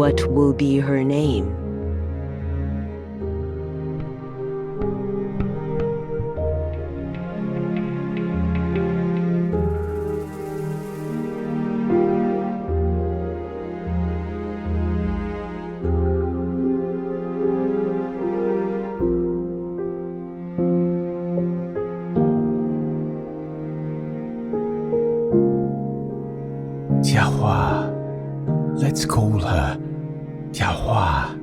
What will be her name? Tiahua. Let's call her Tiahua.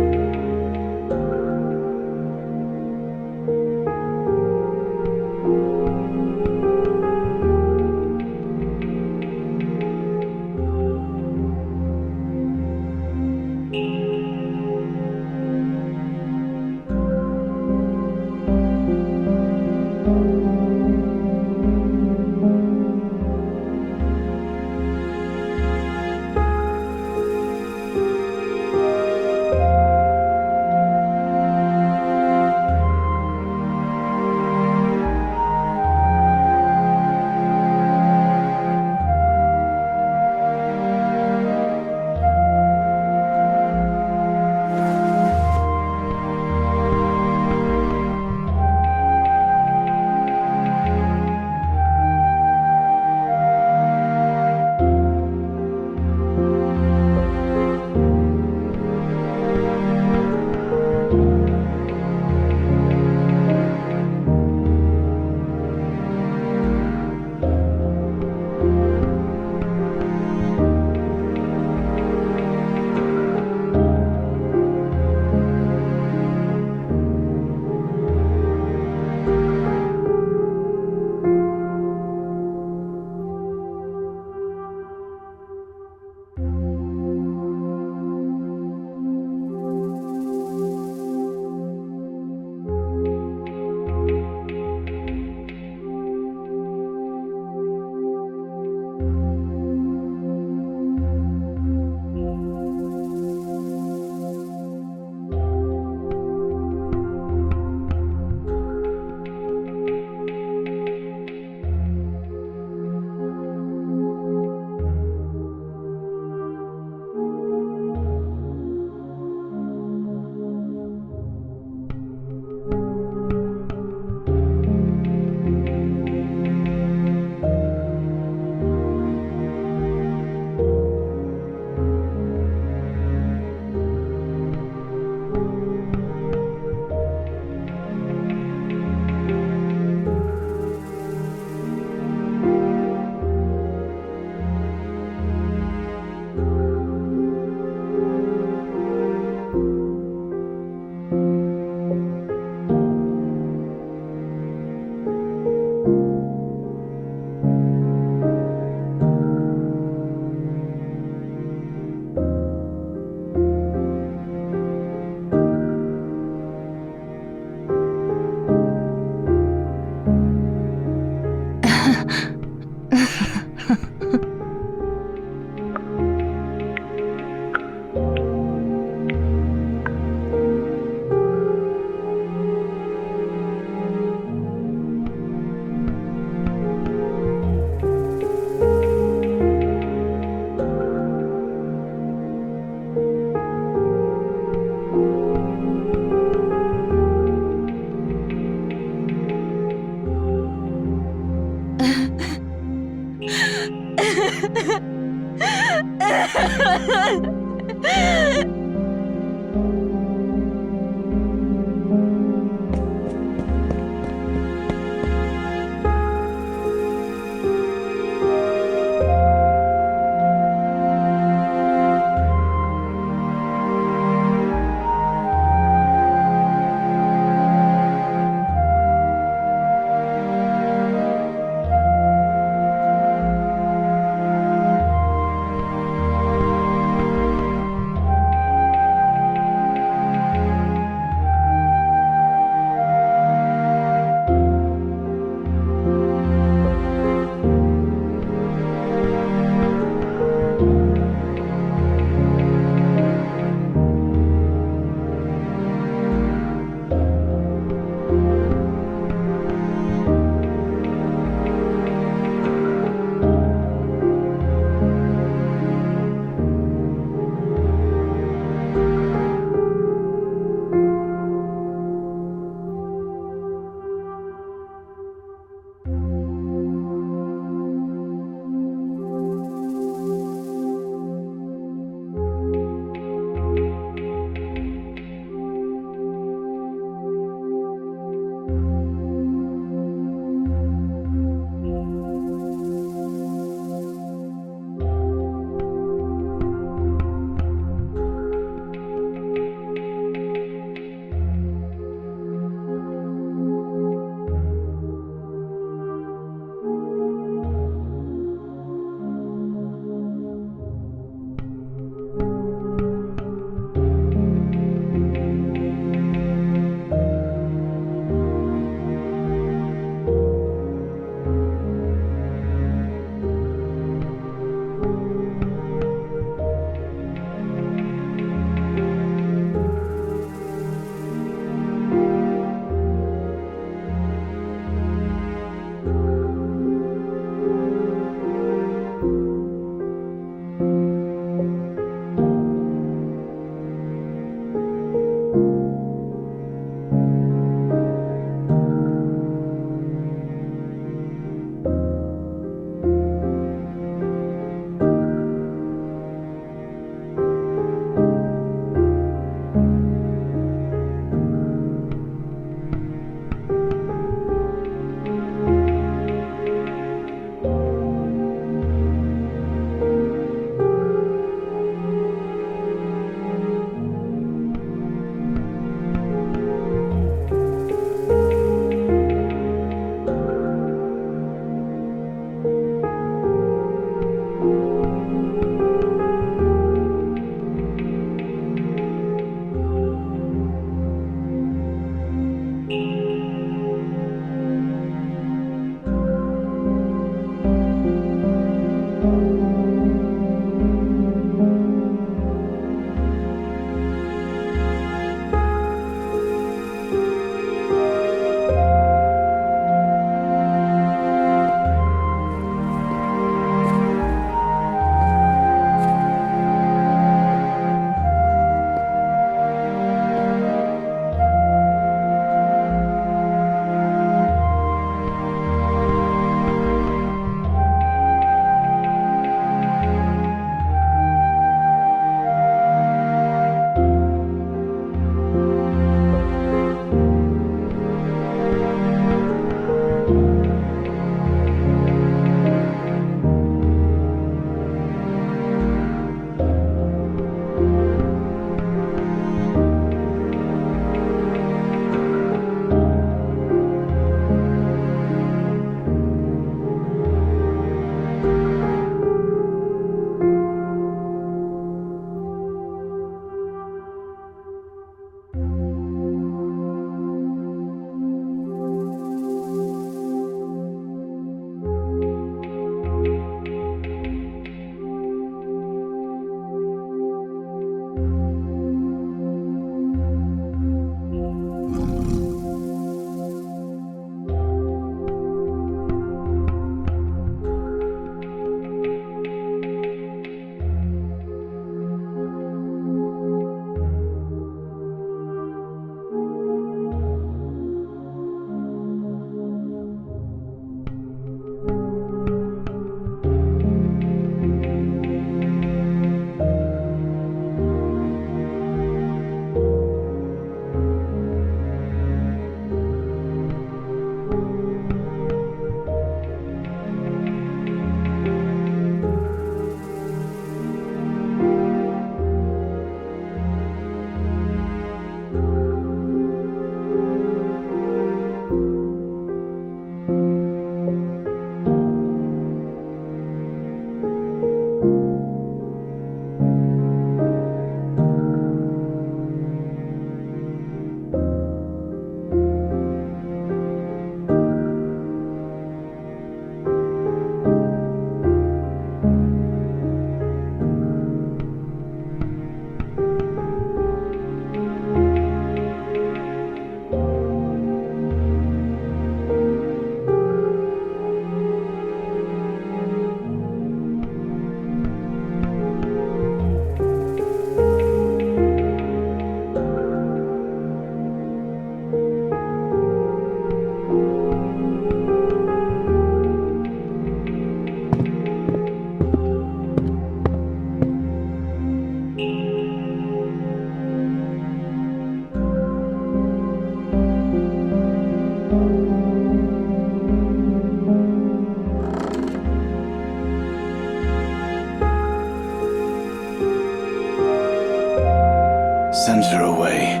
send her away.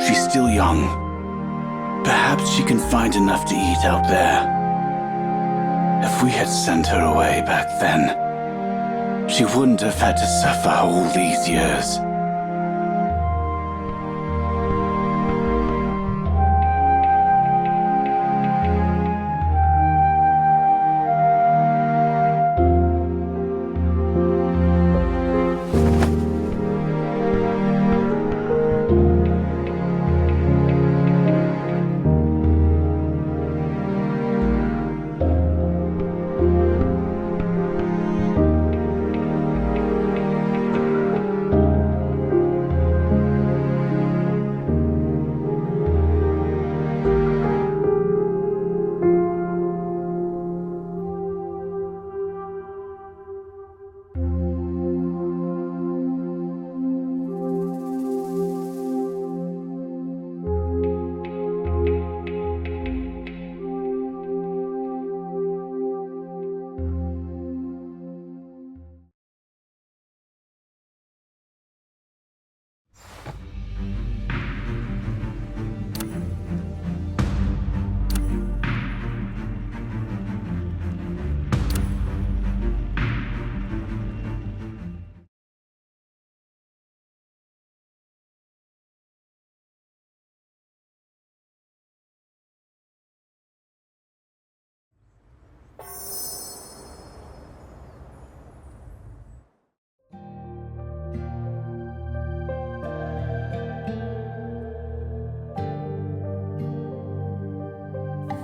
She's still young. Perhaps she can find enough to eat out there. If we had sent her away back then, she wouldn't have had to suffer all these years.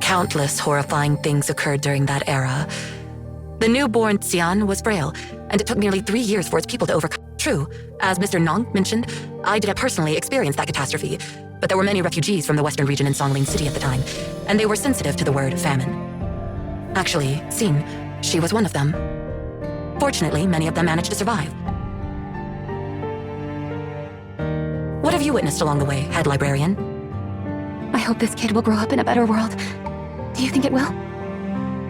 Countless horrifying things occurred during that era. The newborn Xian was frail, and it took nearly 3 years for its people to overcome. True, as Mr. Nong mentioned, I didn't personally experience that catastrophe, but there were many refugees from the western region in Songlin City at the time, and they were sensitive to the word famine. Actually, Xin, she was one of them. Fortunately, many of them managed to survive. What have you witnessed along the way, head librarian? I hope this kid will grow up in a better world. Do you think it will?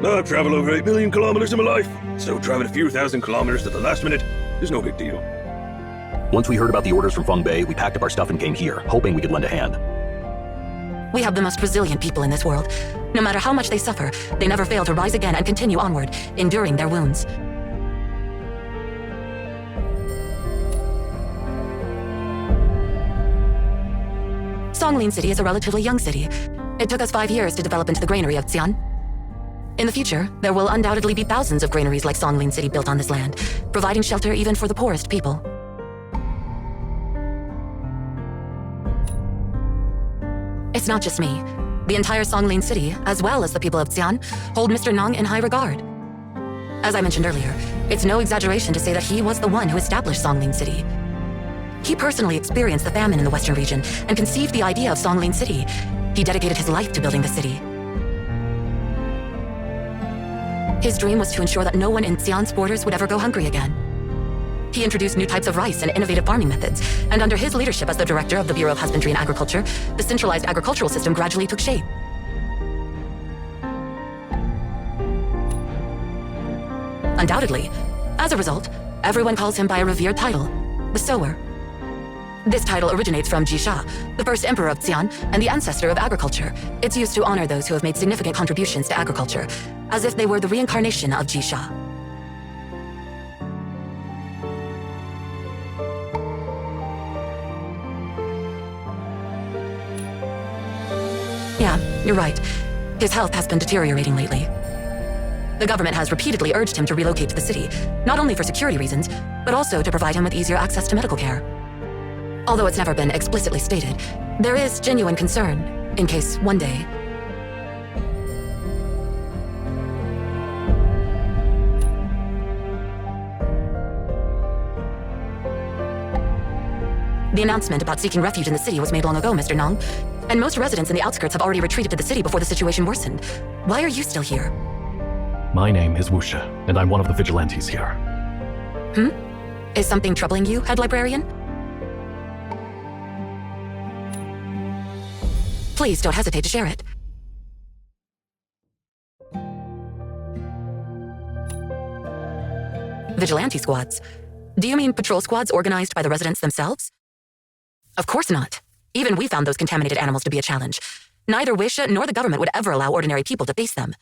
I've traveled over 8 million kilometers in my life, so traveling a few thousand kilometers at the last minute is no big deal. Once we heard about the orders from Feng Bei, we packed up our stuff and came here, hoping we could lend a hand. We have the most resilient people in this world. No matter how much they suffer, they never fail to rise again and continue onward, enduring their wounds. Songlin City is a relatively young city. It took us 5 years to develop into the granary of Xi'an. In the future, there will undoubtedly be thousands of granaries like Songlin City built on this land, providing shelter even for the poorest people. It's not just me. The entire Songlin City, as well as the people of Xi'an, hold Mr. Nong in high regard. As I mentioned earlier, it's no exaggeration to say that he was the one who established Songlin City. He personally experienced the famine in the western region and conceived the idea of Songlin City. He dedicated his life to building the city. His dream was to ensure that no one in Xi'an's borders would ever go hungry again. He introduced new types of rice and innovative farming methods, and under his leadership as the director of the Bureau of Husbandry and Agriculture, the centralized agricultural system gradually took shape. Undoubtedly, as a result, everyone calls him by a revered title, the Sower. This title originates from Jisha, the first emperor of Xi'an and the ancestor of agriculture. It's used to honor those who have made significant contributions to agriculture, as if they were the reincarnation of Jisha. Yeah, you're right. His health has been deteriorating lately. The government has repeatedly urged him to relocate to the city, not only for security reasons, but also to provide him with easier access to medical care. Although it's never been explicitly stated, there is genuine concern, in case one day... The announcement about seeking refuge in the city was made long ago, Mr. Nong, and most residents in the outskirts have already retreated to the city before the situation worsened. Why are you still here? My name is Wuxia, and I'm one of the vigilantes here. Is something troubling you, head librarian? Please don't hesitate to share it. Vigilante squads? Do you mean patrol squads organized by the residents themselves? Of course not. Even we found those contaminated animals to be a challenge. Neither Wisha nor the government would ever allow ordinary people to face them.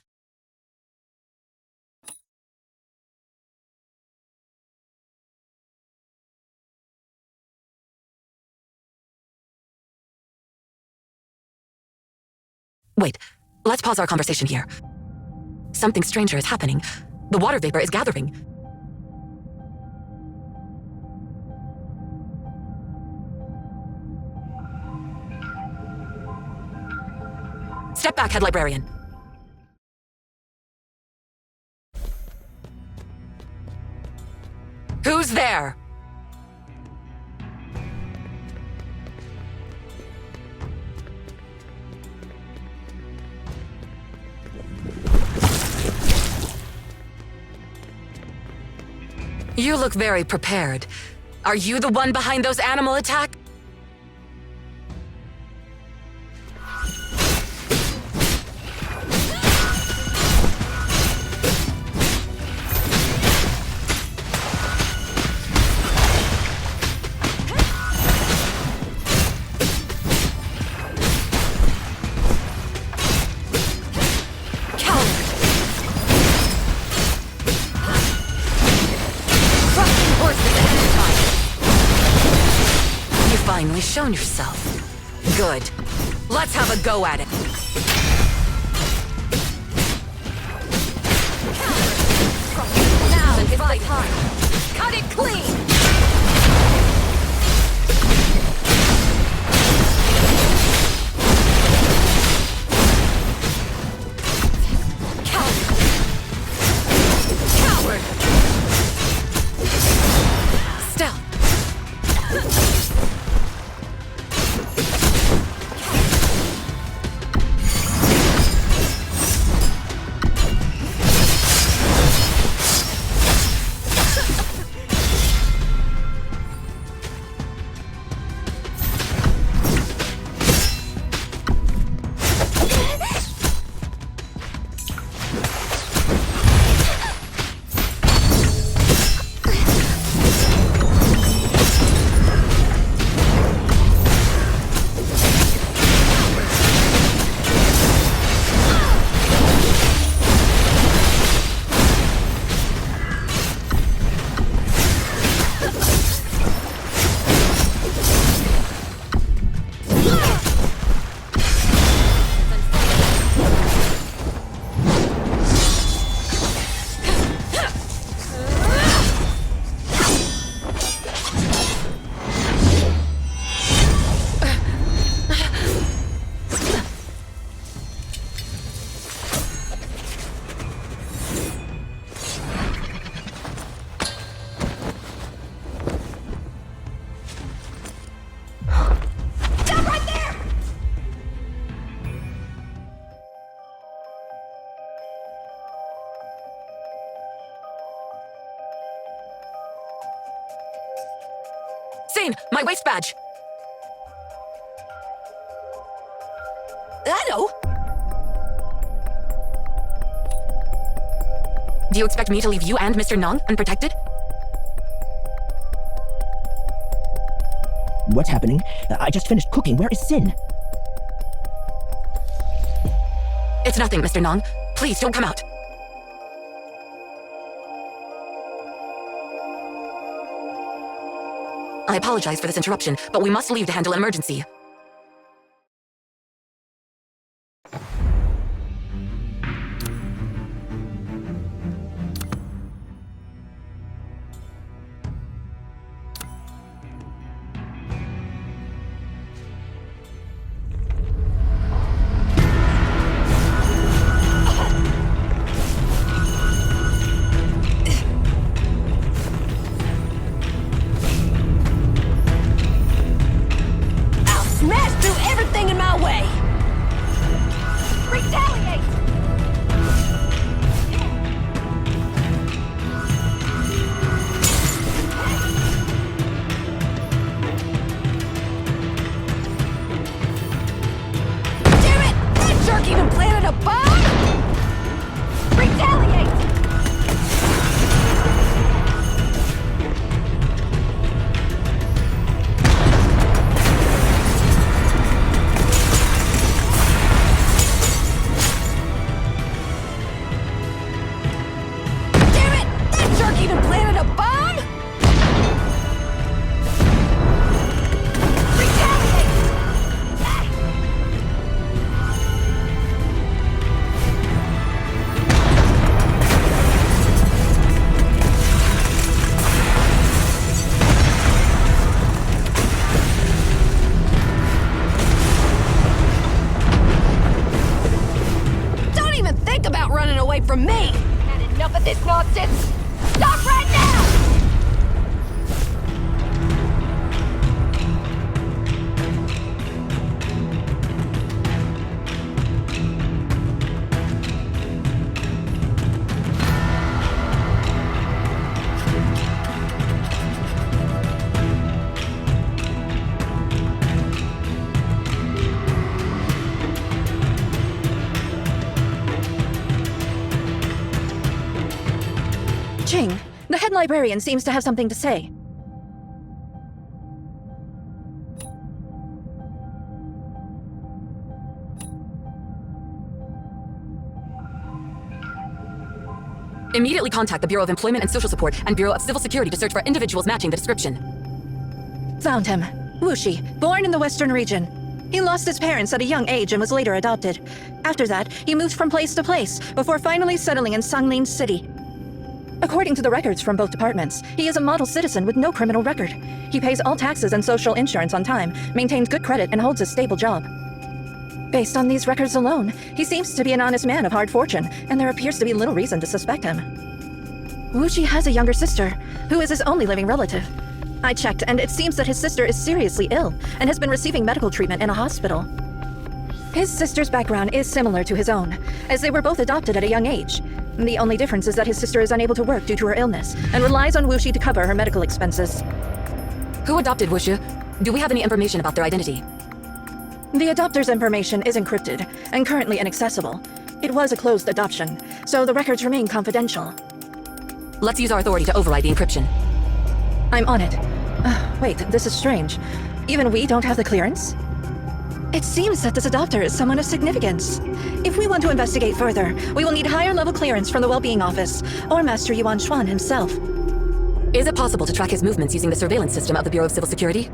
Wait, let's pause our conversation here. Something stranger is happening. The water vapor is gathering. Step back, head librarian. Who's there? You look very prepared. Are you the one behind those animal attacks? Finally shown yourself. Good. Let's have a go at it. Now is my time. Cut it clean! Coward! Stealth. Zane, my waist badge! I know! Do you expect me to leave you and Mr. Nong unprotected? What's happening? I just finished cooking. Where is Sin? It's nothing, Mr. Nong. Please, don't come out. I apologize for this interruption, but we must leave to handle an emergency. Stop right now! Ching, the head librarian seems to have something to say. Immediately contact the Bureau of Employment and Social Support and Bureau of Civil Security to search for individuals matching the description. Found him. Wuxi, born in the western region. He lost his parents at a young age and was later adopted. After that, he moved from place to place, before finally settling in Sanglin City. According to the records from both departments, he is a model citizen with no criminal record. He pays all taxes and social insurance on time, maintains good credit, and holds a stable job. Based on these records alone, he seems to be an honest man of hard fortune, and there appears to be little reason to suspect him. Wuxi has a younger sister, who is his only living relative. I checked, and it seems that his sister is seriously ill and has been receiving medical treatment in a hospital. His sister's background is similar to his own, as they were both adopted at a young age. The only difference is that his sister is unable to work due to her illness and relies on Wuxi to cover her medical expenses. Who adopted Wuxi? Do we have any information about their identity? The adopter's information is encrypted and currently inaccessible. It was a closed adoption, so the records remain confidential. Let's use our authority to override the encryption. I'm on it. Wait, this is strange. Even we don't have the clearance? It seems that this adopter is someone of significance. If we want to investigate further, we will need higher level clearance from the Well-Being Office, or Master Yuan Xuan himself. Is it possible to track his movements using the surveillance system of the Bureau of Civil Security?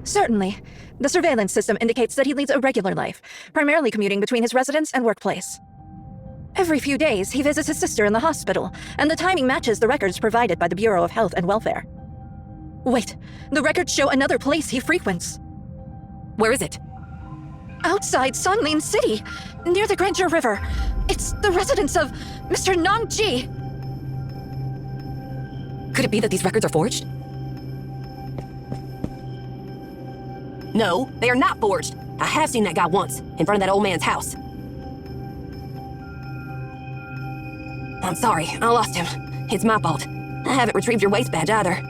Certainly. The surveillance system indicates that he leads a regular life, primarily commuting between his residence and workplace. Every few days, he visits his sister in the hospital, and the timing matches the records provided by the Bureau of Health and Welfare. Wait, the records show another place he frequents. Where is it? Outside Sanglin City, near the Granger River. It's the residence of Mr. Nongji. Could it be that these records are forged? No, they are not forged. I have seen that guy once, in front of that old man's house. I'm sorry, I lost him. It's my fault. I haven't retrieved your waist badge either.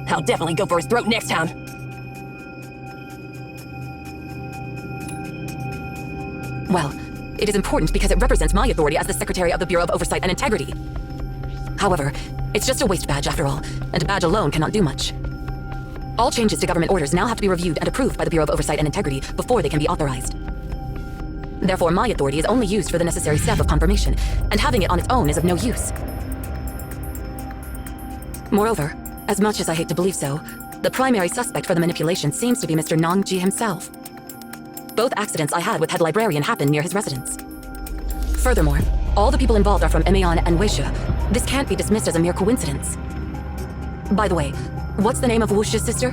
I'll definitely go for his throat next time. Well, it is important because it represents my authority as the Secretary of the Bureau of Oversight and Integrity. However, it's just a waist badge after all, and a badge alone cannot do much. All changes to government orders now have to be reviewed and approved by the Bureau of Oversight and Integrity before they can be authorized. Therefore, my authority is only used for the necessary step of confirmation, and having it on its own is of no use. Moreover, as much as I hate to believe so, the primary suspect for the manipulation seems to be Mr. Nongji himself. Both accidents I had with head librarian happened near his residence. Furthermore, all the people involved are from Emayan and Weisha. This can't be dismissed as a mere coincidence. By the way, what's the name of Wuxi's sister?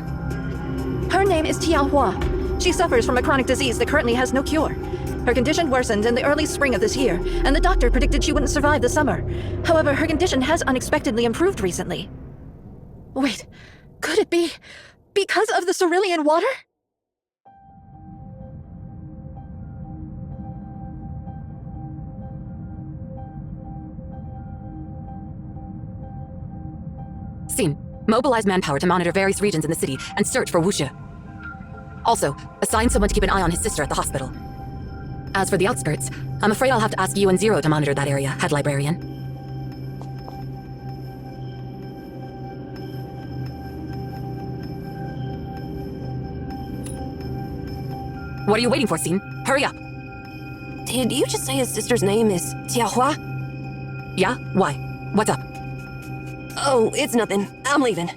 Her name is Tianhua. She suffers from a chronic disease that currently has no cure. Her condition worsened in the early spring of this year, and the doctor predicted she wouldn't survive the summer. However, her condition has unexpectedly improved recently. Wait, could it be because of the cerulean water? Scene. Mobilize manpower to monitor various regions in the city and search for Wuxi. Also, assign someone to keep an eye on his sister at the hospital. As for the outskirts, I'm afraid I'll have to ask you and Zero to monitor that area, head librarian. What are you waiting for, Scene? Hurry up! Did you just say his sister's name is Tianhua? Yeah? Why? What's up? Oh, it's nothing. I'm leaving.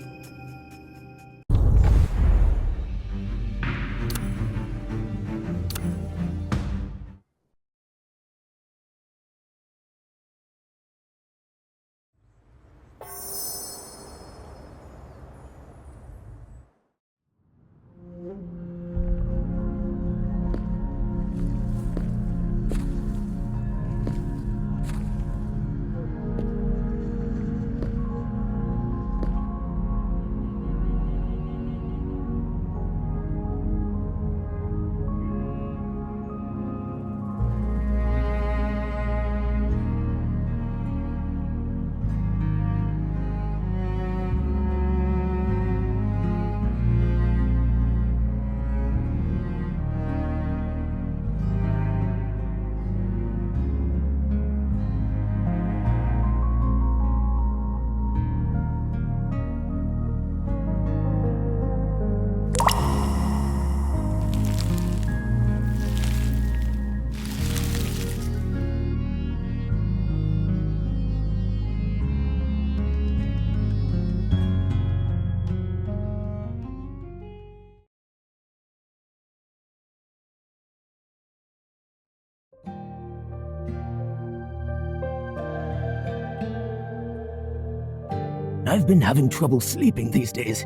I've been having trouble sleeping these days.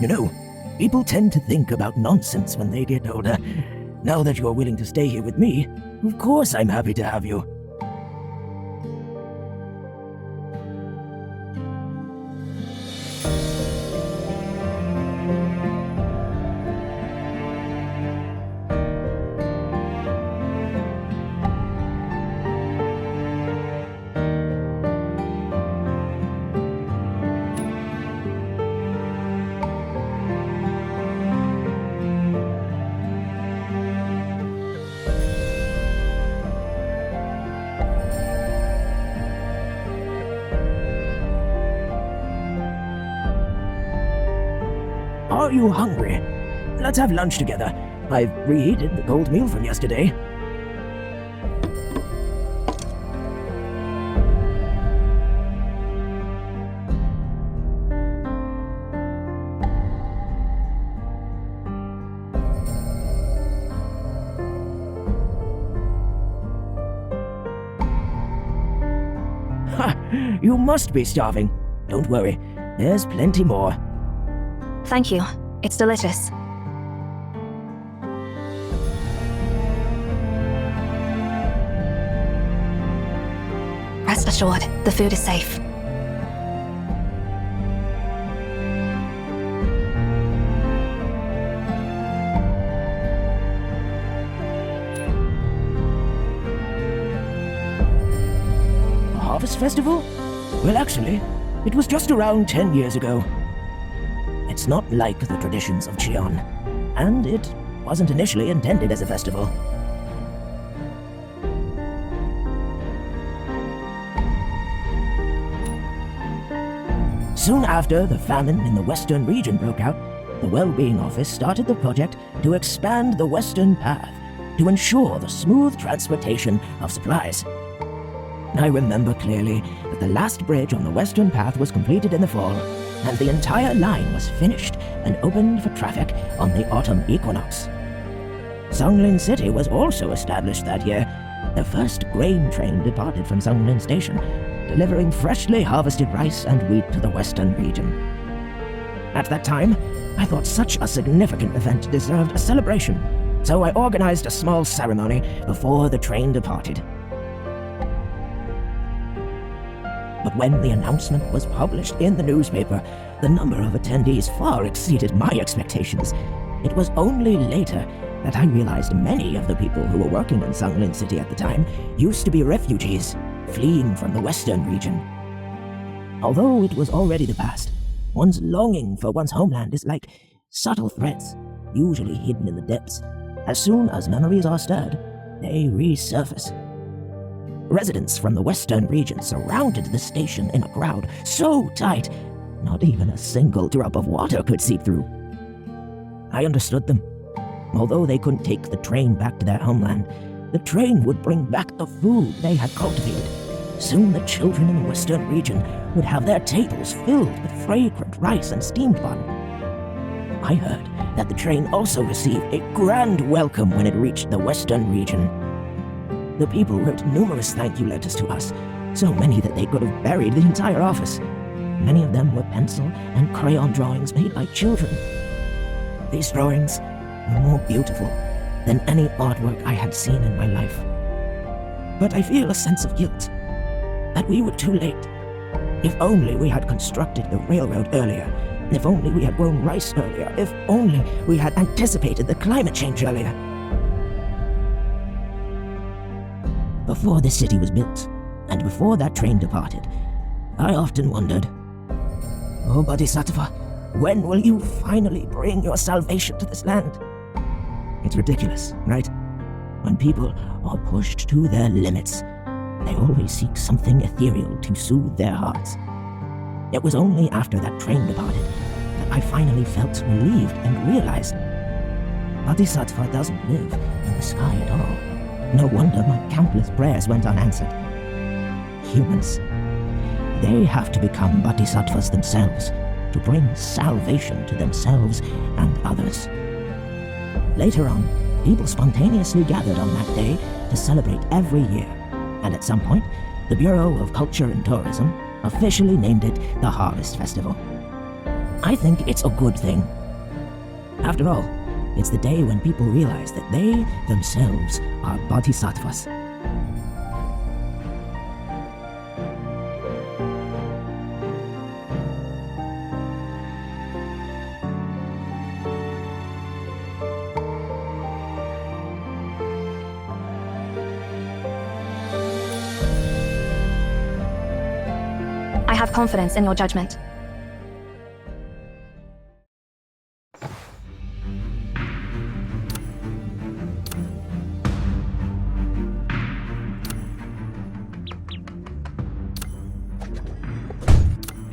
You know, people tend to think about nonsense when they get older. Now that you're willing to stay here with me, of course I'm happy to have you. Are you hungry? Let's have lunch together. I've reheated the cold meal from yesterday. Ha! You must be starving. Don't worry, there's plenty more. Thank you. It's delicious. Rest assured, the food is safe. A harvest festival? Well, actually, it was just around 10 years ago. It's not like the traditions of Qian, and it wasn't initially intended as a festival. Soon after the famine in the Western region broke out, the Well-Being Office started the project to expand the Western Path to ensure the smooth transportation of supplies. I remember clearly that the last bridge on the Western Path was completed in the fall, and the entire line was finished and opened for traffic on the autumn equinox. Songlin City was also established that year. The first grain train departed from Songlin Station, delivering freshly harvested rice and wheat to the western region. At that time, I thought such a significant event deserved a celebration, so I organized a small ceremony before the train departed. But when the announcement was published in the newspaper, the number of attendees far exceeded my expectations. It was only later that I realized many of the people who were working in Songlin City at the time used to be refugees, fleeing from the western region. Although it was already the past, one's longing for one's homeland is like subtle threads, usually hidden in the depths. As soon as memories are stirred, they resurface. Residents from the western region surrounded the station in a crowd so tight, not even a single drop of water could seep through. I understood them. Although they couldn't take the train back to their homeland, the train would bring back the food they had cultivated. Soon the children in the western region would have their tables filled with fragrant rice and steamed bun. I heard that the train also received a grand welcome when it reached the western region. The people wrote numerous thank you letters to us, so many that they could have buried the entire office. Many of them were pencil and crayon drawings made by children. These drawings were more beautiful than any artwork I had seen in my life. But I feel a sense of guilt, that we were too late. If only we had constructed the railroad earlier, if only we had grown rice earlier, if only we had anticipated the climate change earlier. Before this city was built, and before that train departed, I often wondered, "Oh, Bodhisattva, when will you finally bring your salvation to this land?" It's ridiculous, right? When people are pushed to their limits, they always seek something ethereal to soothe their hearts. It was only after that train departed that I finally felt relieved and realized Bodhisattva doesn't live in the sky at all. No wonder my countless prayers went unanswered. Humans, they have to become bodhisattvas themselves to bring salvation to themselves and others. Later on, people spontaneously gathered on that day to celebrate every year, and at some point, the Bureau of Culture and Tourism, officially named it the Harvest Festival. I think it's a good thing. After all, it's the day when people realize that they themselves are bodhisattvas. I have confidence in your judgment.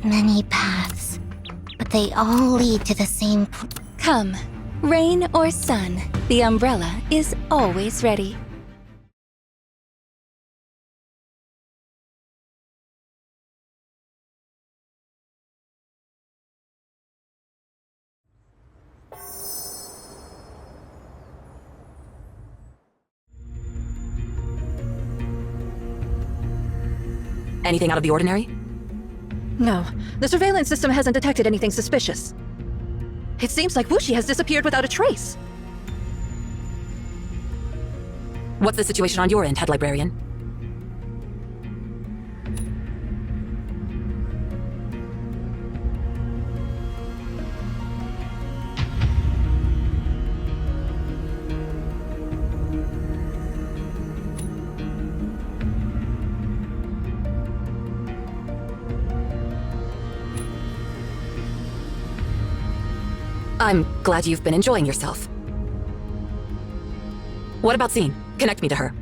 Many paths, but they all lead to the same Come, rain or sun, the umbrella is always ready. Anything out of the ordinary? No, the surveillance system hasn't detected anything suspicious. It seems like Wuxi has disappeared without a trace. What's the situation on your end, head librarian? I'm glad you've been enjoying yourself. What about Seer? Connect me to her.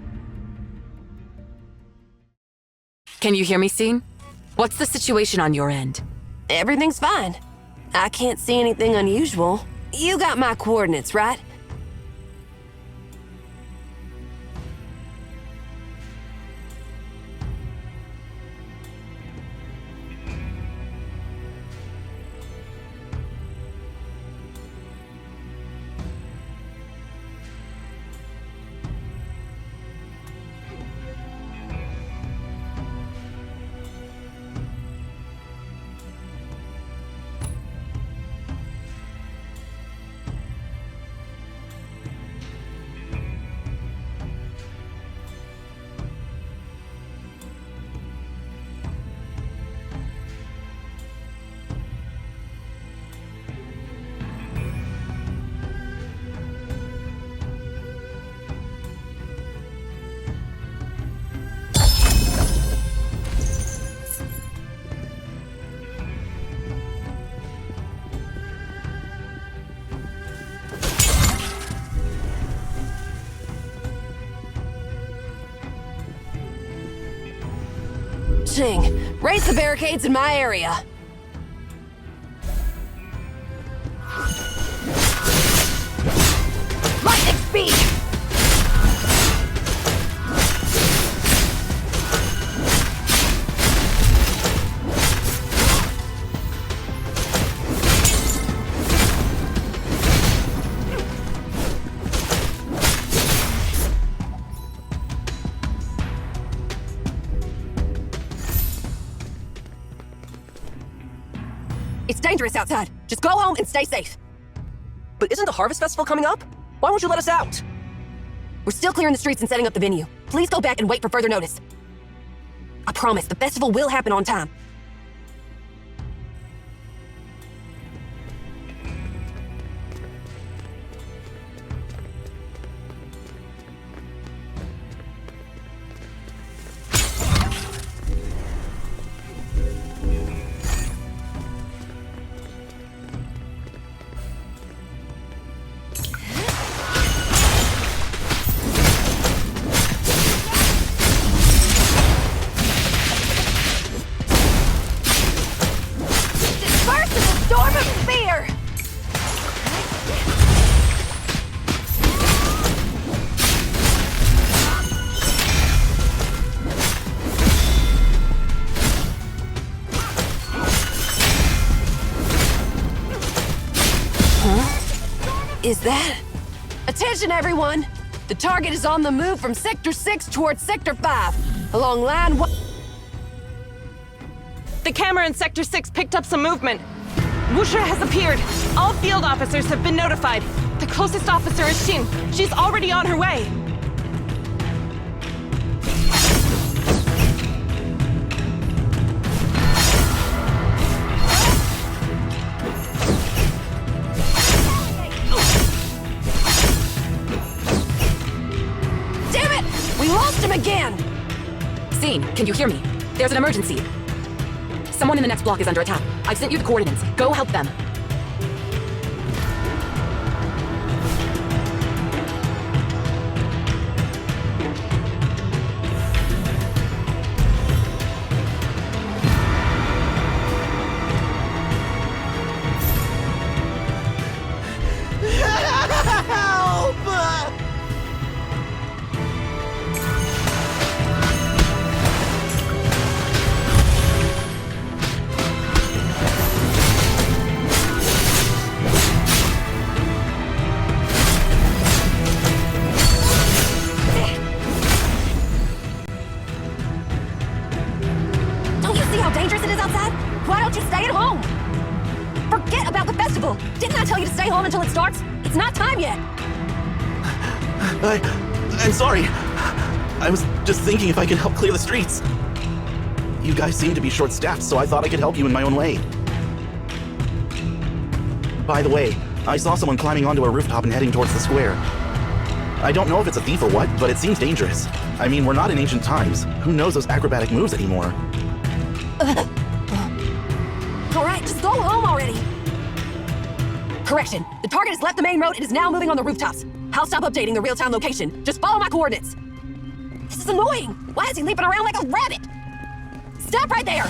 Can you hear me, Seer? What's the situation on your end? Everything's fine. I can't see anything unusual. You got my coordinates, right? Ching, raise the barricades in my area. Lightning speed! It's dangerous outside. Just go home and stay safe. But isn't the Harvest Festival coming up? Why won't you let us out? We're still clearing the streets and setting up the venue. Please go back and wait for further notice. I promise, the festival will happen on time. Is that? Attention, everyone! The target is on the move from Sector 6 towards Sector 5, along Line 1. The camera in Sector 6 picked up some movement. Wuxia has appeared. All field officers have been notified. The closest officer is Xin. She's already on her way. Damn it! We lost him again! Scene, can you hear me? There's an emergency. Someone in the next block is under attack. I've sent you the coordinates. Go help them. Didn't I tell you to stay home until it starts? It's not time yet! I'm sorry. I was just thinking if I could help clear the streets. You guys seem to be short-staffed, so I thought I could help you in my own way. By the way, I saw someone climbing onto a rooftop and heading towards the square. I don't know if it's a thief or what, but it seems dangerous. I mean, we're not in ancient times. Who knows those acrobatic moves anymore? Alright, just go home already! Correction. The target has left the main road and is now moving on the rooftops. I'll stop updating the real-time location. Just follow my coordinates. This is annoying! Why is he leaping around like a rabbit? Stop right there!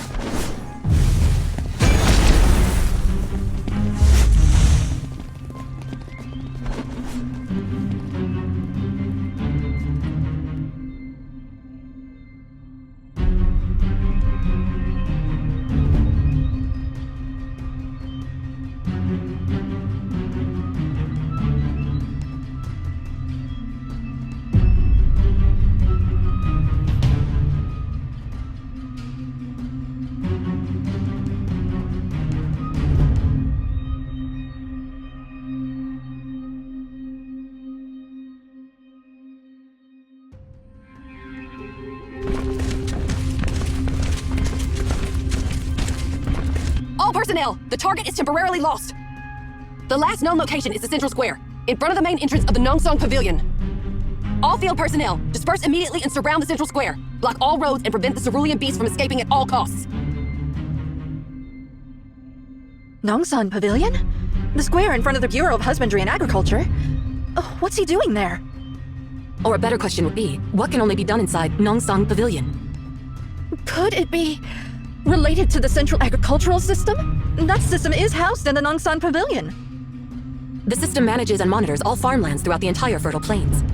Personnel, the target is temporarily lost. The last known location is the central square, in front of the main entrance of the Nongsong Pavilion. All field personnel, disperse immediately and surround the central square. Block all roads and prevent the cerulean beast from escaping at all costs. Nongsong Pavilion? The square in front of the Bureau of Husbandry and Agriculture? Oh, what's he doing there? Or a better question would be, what can only be done inside Nongsong Pavilion? Could it be related to the Central Agricultural System? That system is housed in the Nongsong Pavilion. The system manages and monitors all farmlands throughout the entire fertile plains.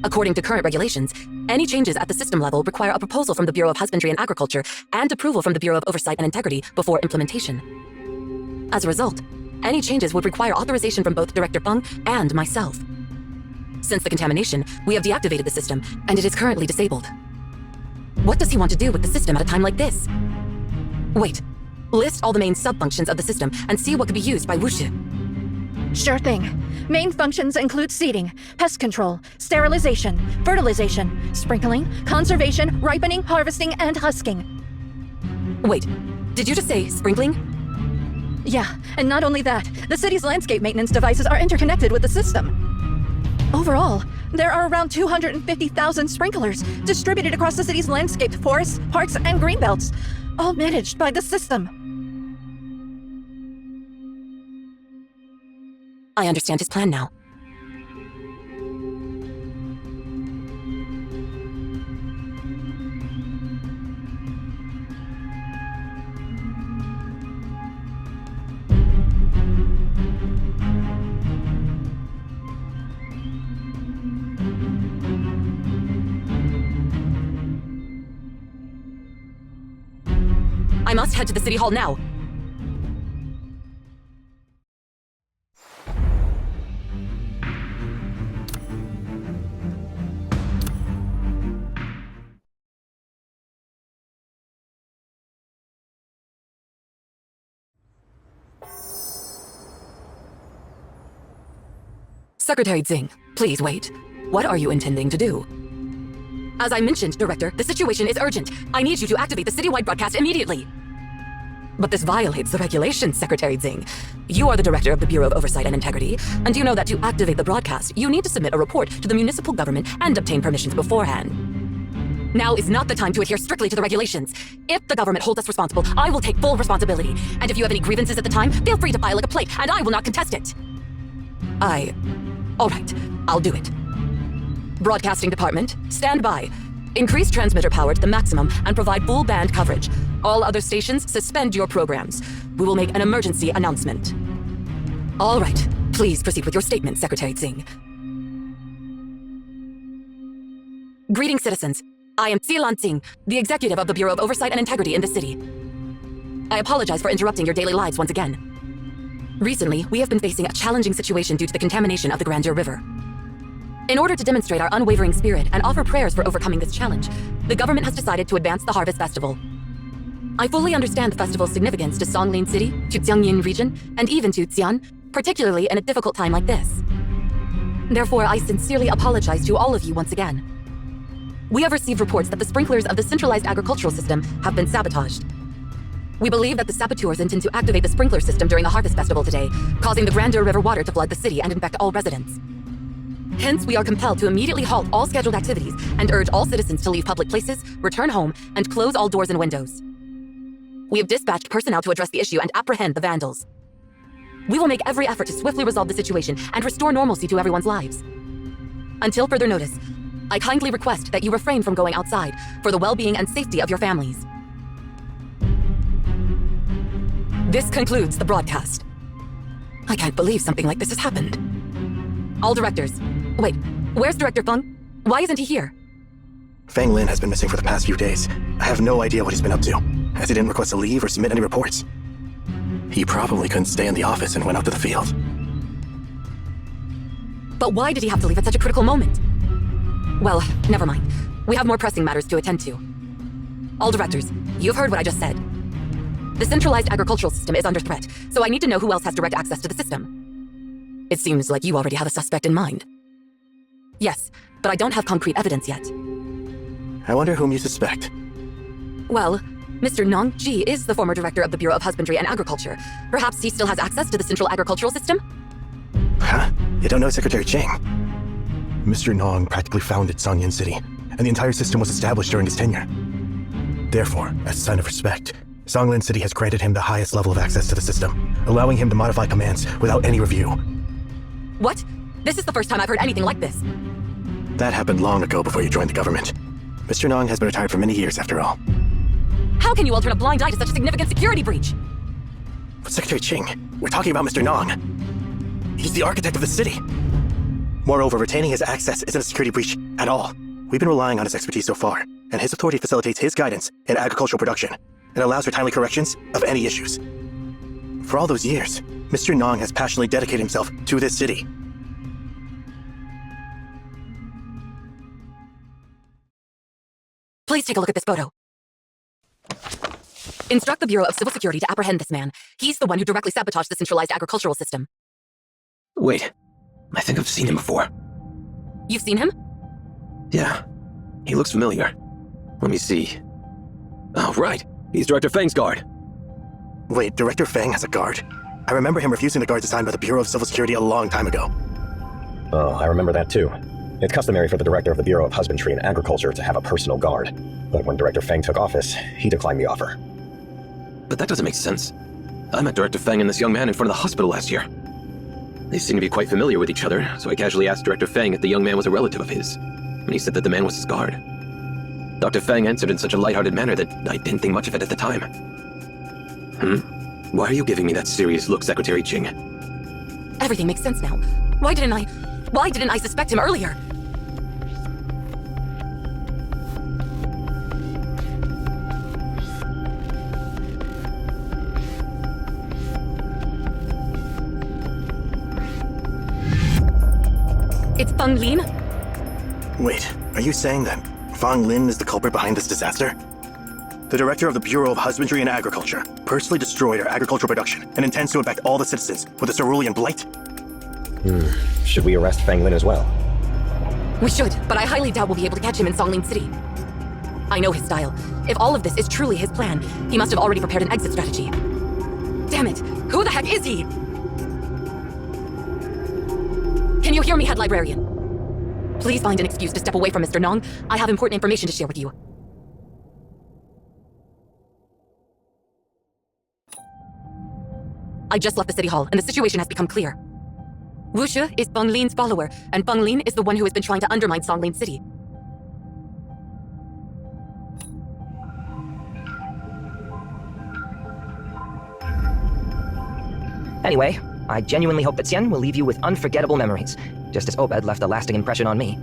According to current regulations, any changes at the system level require a proposal from the Bureau of Husbandry and Agriculture and approval from the Bureau of Oversight and Integrity before implementation. As a result, any changes would require authorization from both Director Feng and myself. Since the contamination, we have deactivated the system, and it is currently disabled. What does he want to do with the system at a time like this? Wait, list all the main sub-functions of the system and see what could be used by Wuxia. Sure thing. Main functions include seeding, pest control, sterilization, fertilization, sprinkling, conservation, ripening, harvesting, and husking. Wait, did you just say sprinkling? Yeah, and not only that, the city's landscape maintenance devices are interconnected with the system. Overall, there are around 250,000 sprinklers distributed across the city's landscaped forests, parks, and greenbelts, all managed by the system. I understand his plan now. I must head to the city hall now. Secretary Tsing, please wait. What are you intending to do? As I mentioned, Director, the situation is urgent. I need you to activate the citywide broadcast immediately. But this violates the regulations, Secretary Tsing. You are the Director of the Bureau of Oversight and Integrity, and you know that to activate the broadcast, you need to submit a report to the municipal government and obtain permissions beforehand. Now is not the time to adhere strictly to the regulations. If the government holds us responsible, I will take full responsibility. And if you have any grievances at the time, feel free to file a complaint, and I will not contest it. All right, I'll do it. Broadcasting Department, stand by. Increase transmitter power to the maximum and provide full band coverage. All other stations, suspend your programs. We will make an emergency announcement. All right, please proceed with your statement, Secretary Tsing. Greetings, citizens. I am Seer Tsing, the executive of the Bureau of Oversight and Integrity in the city. I apologize for interrupting your daily lives once again. Recently, we have been facing a challenging situation due to the contamination of the Grandeur River. In order to demonstrate our unwavering spirit and offer prayers for overcoming this challenge, the government has decided to advance the Harvest Festival. I fully understand the festival's significance to Songlin City, to Jiangyin region, and even to Xi'an, particularly in a difficult time like this. Therefore, I sincerely apologize to all of you once again. We have received reports that the sprinklers of the centralized agricultural system have been sabotaged. We believe that the saboteurs intend to activate the sprinkler system during the Harvest Festival today, causing the Grandeur River water to flood the city and infect all residents. Hence, we are compelled to immediately halt all scheduled activities and urge all citizens to leave public places, return home, and close all doors and windows. We have dispatched personnel to address the issue and apprehend the vandals. We will make every effort to swiftly resolve the situation and restore normalcy to everyone's lives. Until further notice, I kindly request that you refrain from going outside for the well-being and safety of your families. This concludes the broadcast. I can't believe something like this has happened. All directors. Wait, where's Director Feng? Why isn't he here? Fang Lin has been missing for the past few days. I have no idea what he's been up to, as he didn't request a leave or submit any reports. He probably couldn't stay in the office and went out to the field. But why did he have to leave at such a critical moment? Well, never mind. We have more pressing matters to attend to. All directors, you've heard what I just said. The centralized agricultural system is under threat, so I need to know who else has direct access to the system. It seems like you already have a suspect in mind. Yes, but I don't have concrete evidence yet. I wonder whom you suspect. Well, Mr. Nong Ji is the former director of the Bureau of Husbandry and Agriculture. Perhaps he still has access to the central agricultural system? Huh? You don't know Secretary Ching? Mr. Nong practically founded Songlin City, and the entire system was established during his tenure. Therefore, as a sign of respect, Songlin City has granted him the highest level of access to the system, allowing him to modify commands without any review. What? This is the first time I've heard anything like this. That happened long ago before you joined the government. Mr. Nong has been retired for many years after all. How can you all turn a blind eye to such a significant security breach? But Secretary Ching, we're talking about Mr. Nong. He's the architect of the city. Moreover, retaining his access isn't a security breach at all. We've been relying on his expertise so far, and his authority facilitates his guidance in agricultural production and allows for timely corrections of any issues. For all those years, Mr. Nong has passionately dedicated himself to this city. Please take a look at this photo. Instruct the Bureau of Civil Security to apprehend this man. He's the one who directly sabotaged the centralized agricultural system. Wait, I think I've seen him before. You've seen him? Yeah, he looks familiar. Let me see. Oh, right. He's Director Feng's guard. Wait, Director Feng has a guard? I remember him refusing the guards assigned by the Bureau of Civil Security a long time ago. Oh, I remember that too. It's customary for the Director of the Bureau of Husbandry and Agriculture to have a personal guard. But when Director Feng took office, he declined the offer. But that doesn't make sense. I met Director Feng and this young man in front of the hospital last year. They seemed to be quite familiar with each other, so I casually asked Director Feng if the young man was a relative of his, and he said that the man was his guard. Dr. Feng answered in such a lighthearted manner that I didn't think much of it at the time. Why are you giving me that serious look, Secretary Ching? Everything makes sense now. Why didn't I suspect him earlier? It's Feng Lin? Wait, are you saying that Feng Lin is the culprit behind this disaster? The director of the Bureau of Husbandry and Agriculture personally destroyed our agricultural production and intends to infect all the citizens with a cerulean blight? Should we arrest Fang Lin as well? We should, but I highly doubt we'll be able to catch him in Songlin City. I know his style. If all of this is truly his plan, he must have already prepared an exit strategy. Damn it! Who the heck is he? Can you hear me, Head Librarian? Please find an excuse to step away from Mr. Nong. I have important information to share with you. I just left the city hall, and the situation has become clear. Wu Shi is Beng Lin's follower, and Beng Lin is the one who has been trying to undermine Songlin City. Anyway, I genuinely hope that Xian will leave you with unforgettable memories, just as Obed left a lasting impression on me.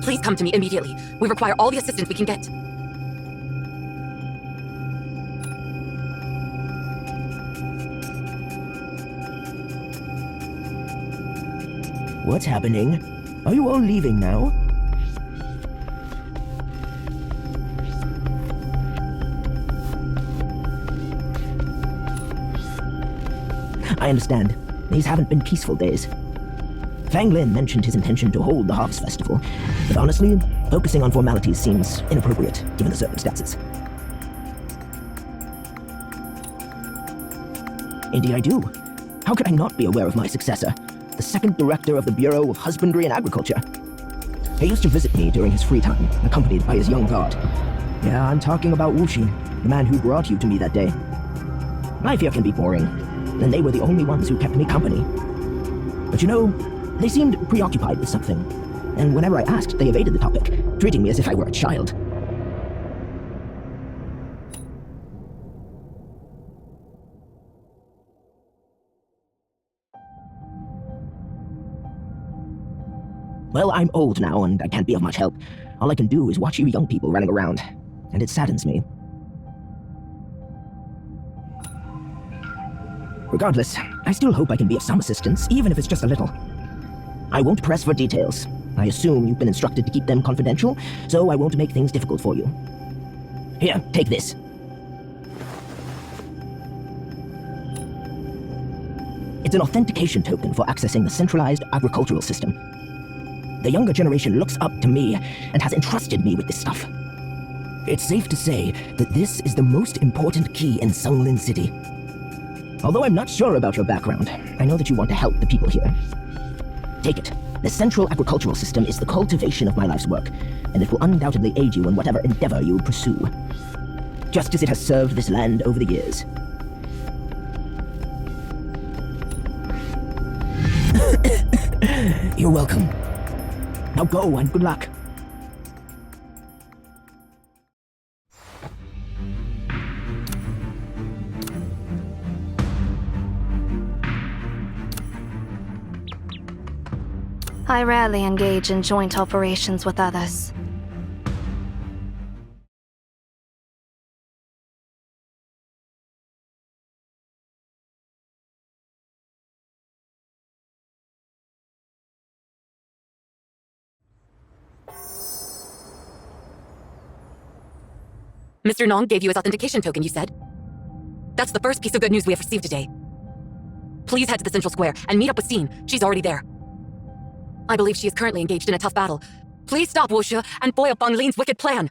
Please come to me immediately. We require all the assistance we can get. What's happening? Are you all leaving now? I understand. These haven't been peaceful days. Fang Lin mentioned his intention to hold the Harvest Festival, but honestly, focusing on formalities seems inappropriate given the circumstances. Indeed I do. How could I not be aware of my successor, the second director of the Bureau of Husbandry and Agriculture? He used to visit me during his free time, accompanied by his young guard. Yeah, I'm talking about Wu Shi, the man who brought you to me that day. Life here can be boring, and they were the only ones who kept me company. But you know, they seemed preoccupied with something, and whenever I asked, they evaded the topic, treating me as if I were a child. Well, I'm old now, and I can't be of much help. All I can do is watch you young people running around, and it saddens me. Regardless, I still hope I can be of some assistance, even if it's just a little. I won't press for details. I assume you've been instructed to keep them confidential, so I won't make things difficult for you. Here, take this. It's an authentication token for accessing the centralized agricultural system. The younger generation looks up to me and has entrusted me with this stuff. It's safe to say that this is the most important key in Songlin City. Although I'm not sure about your background, I know that you want to help the people here. Take it. The central agricultural system is the cultivation of my life's work, and it will undoubtedly aid you in whatever endeavor you pursue. Just as it has served this land over the years. You're welcome. Now go, and good luck. I rarely engage in joint operations with others. Mr. Nong gave you his authentication token, you said? That's the first piece of good news we have received today. Please head to the Central Square and meet up with Seer. She's already there. I believe she is currently engaged in a tough battle. Please stop Wu Shi and foil Beng Lin's wicked plan.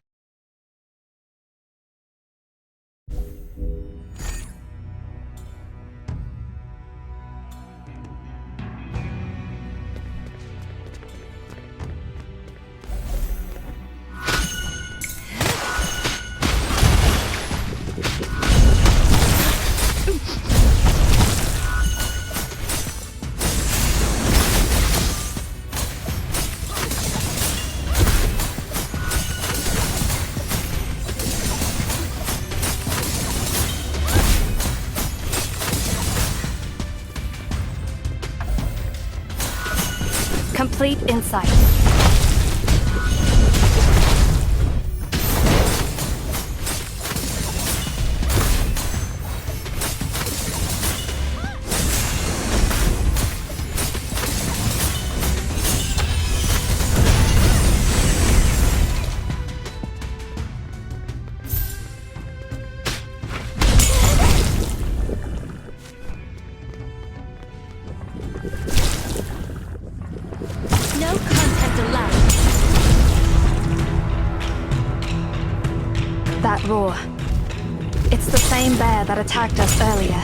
Complete insight. that roar. It's the same bear that attacked us earlier.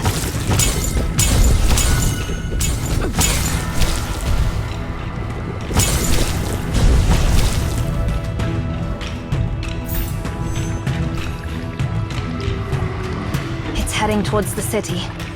It's heading towards the city.